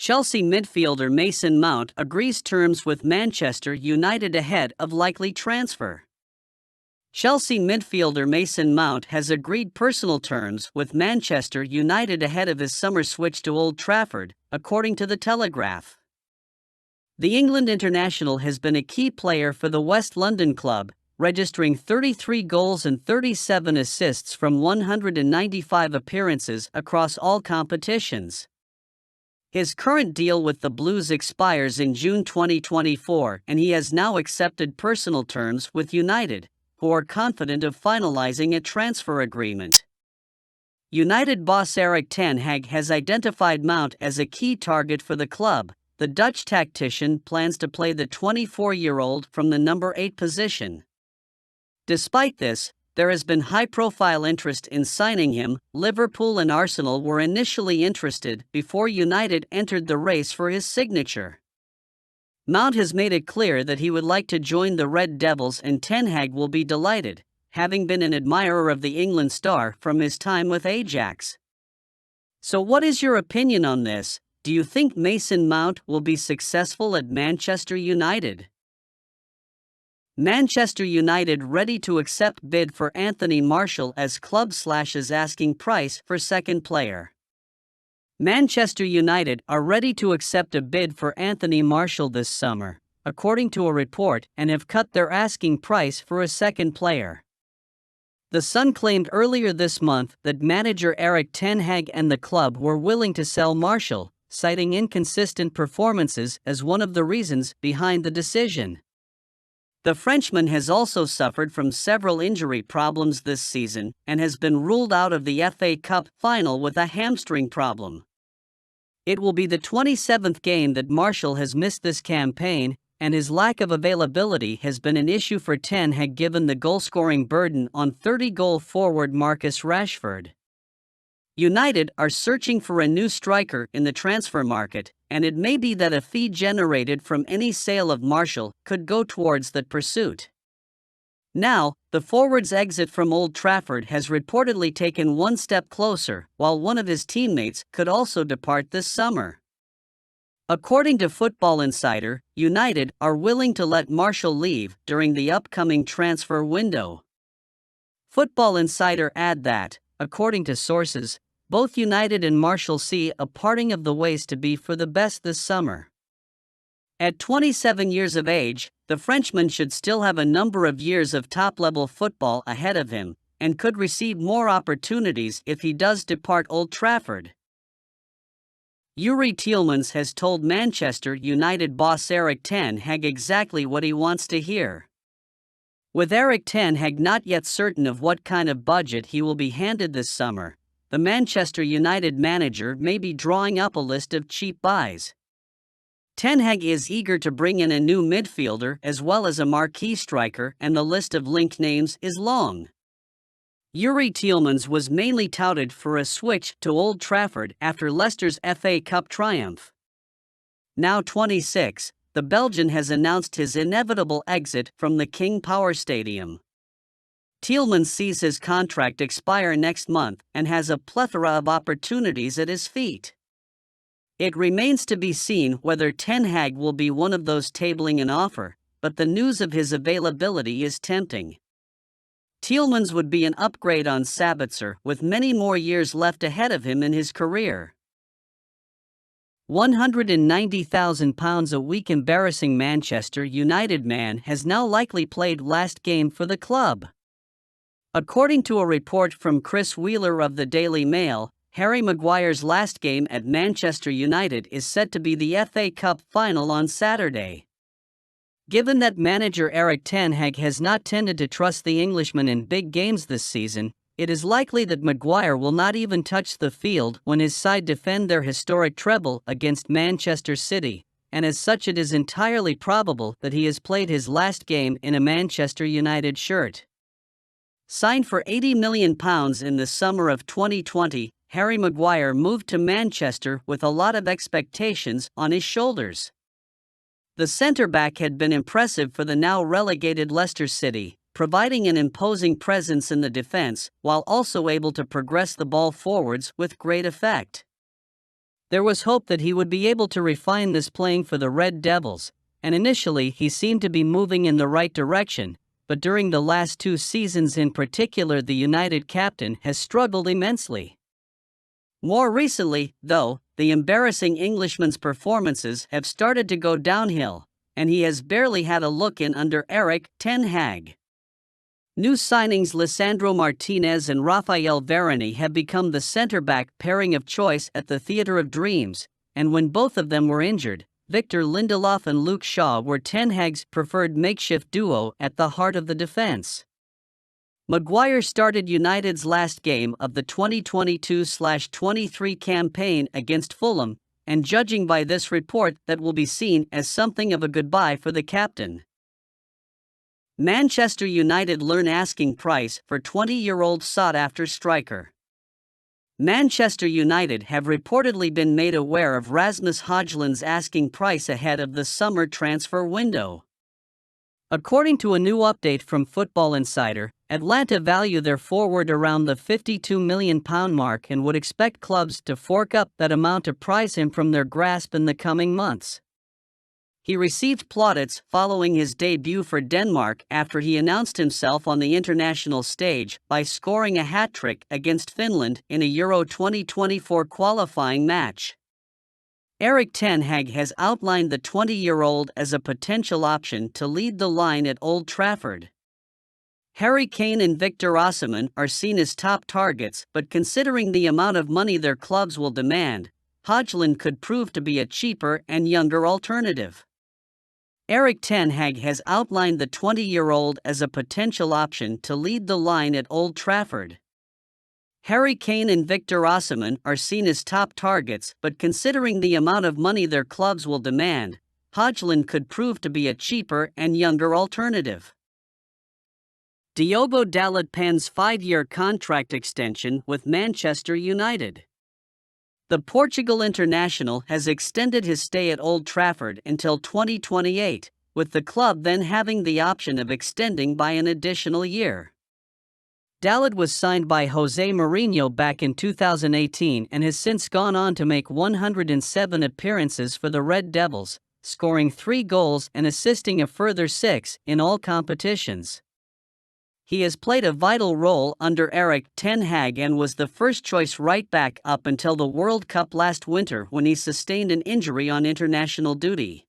Chelsea midfielder Mason Mount agrees terms with Manchester United ahead of likely transfer. Chelsea midfielder Mason Mount has agreed personal terms with Manchester United ahead of his summer switch to Old Trafford, according to The Telegraph. The England international has been a key player for the West London club, registering 33 goals and 37 assists from 195 appearances across all competitions. His current deal with the Blues expires in June 2024, and he has now accepted personal terms with United, who are confident of finalizing a transfer agreement. United boss Ten Hag has identified Mount as a key target for the club. The Dutch tactician plans to play the 24-year-old from the number 8 position. Despite this, there has been high-profile interest in signing him. Liverpool and Arsenal were initially interested before United entered the race for his signature. Mount has made it clear that he would like to join the Red Devils, and Ten Hag will be delighted, having been an admirer of the England star from his time with Ajax. So what is your opinion on this? Do you think Mason Mount will be successful at Manchester United? Manchester United ready to accept bid for Anthony Martial as club slashes asking price for second player. Manchester United are ready to accept a bid for Anthony Martial this summer, according to a report, and have cut their asking price for a second player. The Sun claimed earlier this month that manager Ten Hag and the club were willing to sell Martial, citing inconsistent performances as one of the reasons behind the decision. The Frenchman has also suffered from several injury problems this season and has been ruled out of the FA Cup final with a hamstring problem. It will be the 27th game that Martial has missed this campaign, and his lack of availability has been an issue for Ten Hag given the goal-scoring burden on 30-goal forward Marcus Rashford. United are searching for a new striker in the transfer market, and it may be that a fee generated from any sale of Martial could go towards that pursuit. Now, the forward's exit from Old Trafford has reportedly taken one step closer, while one of his teammates could also depart this summer. According to Football Insider, United are willing to let Martial leave during the upcoming transfer window. Football Insider add that, according to sources, both United and Martial see a parting of the ways to be for the best this summer. At 27 years of age, the Frenchman should still have a number of years of top-level football ahead of him, and could receive more opportunities if he does depart Old Trafford. YOURI Tielemans has told Manchester United boss Ten Hag exactly what he wants to hear. With Ten Hag not yet certain of what kind of budget he will be handed this summer, the Manchester United manager may be drawing up a list of cheap buys. Ten Hag is eager to bring in a new midfielder as well as a marquee striker, and the list of linked names is long. YOURI Tielemans was mainly touted for a switch to Old Trafford after Leicester's FA Cup triumph. Now 26, the Belgian has announced his inevitable exit from the King Power Stadium. Tielemans sees his contract expire next month and has a plethora of opportunities at his feet. It remains to be seen whether Ten Hag will be one of those tabling an offer, but the news of his availability is tempting. Tielemans would be an upgrade on Sabitzer, with many more years left ahead of him in his career. £190,000 a week embarrassing Manchester United man has now likely played last game for the club. According to a report from Chris Wheeler of the Daily Mail, Harry Maguire's last game at Manchester United is set to be the FA Cup final on Saturday. Given that manager Ten Hag has not tended to trust the Englishman in big games this season, it is likely that Maguire will not even touch the field when his side defend their historic treble against Manchester City, and as such it is entirely probable that he has played his last game in a Manchester United shirt. Signed for £80 million in the summer of 2020, Harry Maguire moved to Manchester with a lot of expectations on his shoulders. The centre-back had been impressive for the now relegated Leicester City, providing an imposing presence in the defence while also able to progress the ball forwards with great effect. There was hope that he would be able to refine this playing for the Red Devils, and initially he seemed to be moving in the right direction, but during the last 2 seasons in particular the United captain has struggled immensely. More recently, though, the embarrassing Englishman's performances have started to go downhill, and he has barely had a look in under Ten Hag. New signings Lisandro Martinez and Rafael Varane have become the centre-back pairing of choice at the Theatre of Dreams, and when both of them were injured, Victor Lindelof and Luke Shaw were Ten Hag's preferred makeshift duo at the heart of the defence. Maguire started United's last game of the 2022-23 campaign against Fulham, and judging by this report, that will be seen as something of a goodbye for the captain. Manchester United learn asking price for 20-year-old sought-after striker. Manchester United have reportedly been made aware of Rasmus HOJLUND's asking price ahead of the summer transfer window. According to a new update from Football Insider, Atlanta value their forward around the £52 million mark and would expect clubs to fork up that amount to prize him from their grasp in the coming months. He received plaudits following his debut for Denmark after he announced himself on the international stage by scoring a hat-trick against Finland in a Euro 2024 qualifying match. Ten Hag has outlined the 20-year-old as a potential option to lead the line at Old Trafford. Harry Kane and Victor Osimhen are seen as top targets, but considering the amount of money their clubs will demand, HOJLUND could prove to be a cheaper and younger alternative. Ten Hag has outlined the 20-year-old as a potential option to lead the line at Old Trafford. Harry Kane and Victor Osimhen are seen as top targets, but considering the amount of money their clubs will demand, HOJLUND could prove to be a cheaper and younger alternative. Diogo Dalot pens 5-year contract extension with Manchester United. The Portugal international has extended his stay at Old Trafford until 2028, with the club then having the option of extending by an additional year. Dalot was signed by Jose Mourinho back in 2018 and has since gone on to make 107 appearances for the Red Devils, scoring 3 goals and assisting a further 6 in all competitions. He has played a vital role under Ten Hag and was the first-choice right-back up until the World Cup last winter when he sustained an injury on international duty.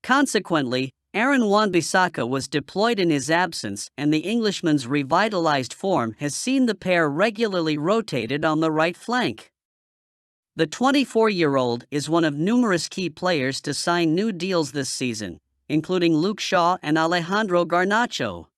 Consequently, Aaron Wan-Bissaka was deployed in his absence, and the Englishman's revitalized form has seen the pair regularly rotated on the right flank. The 24-year-old is one of numerous key players to sign new deals this season, including Luke Shaw and Alejandro Garnacho.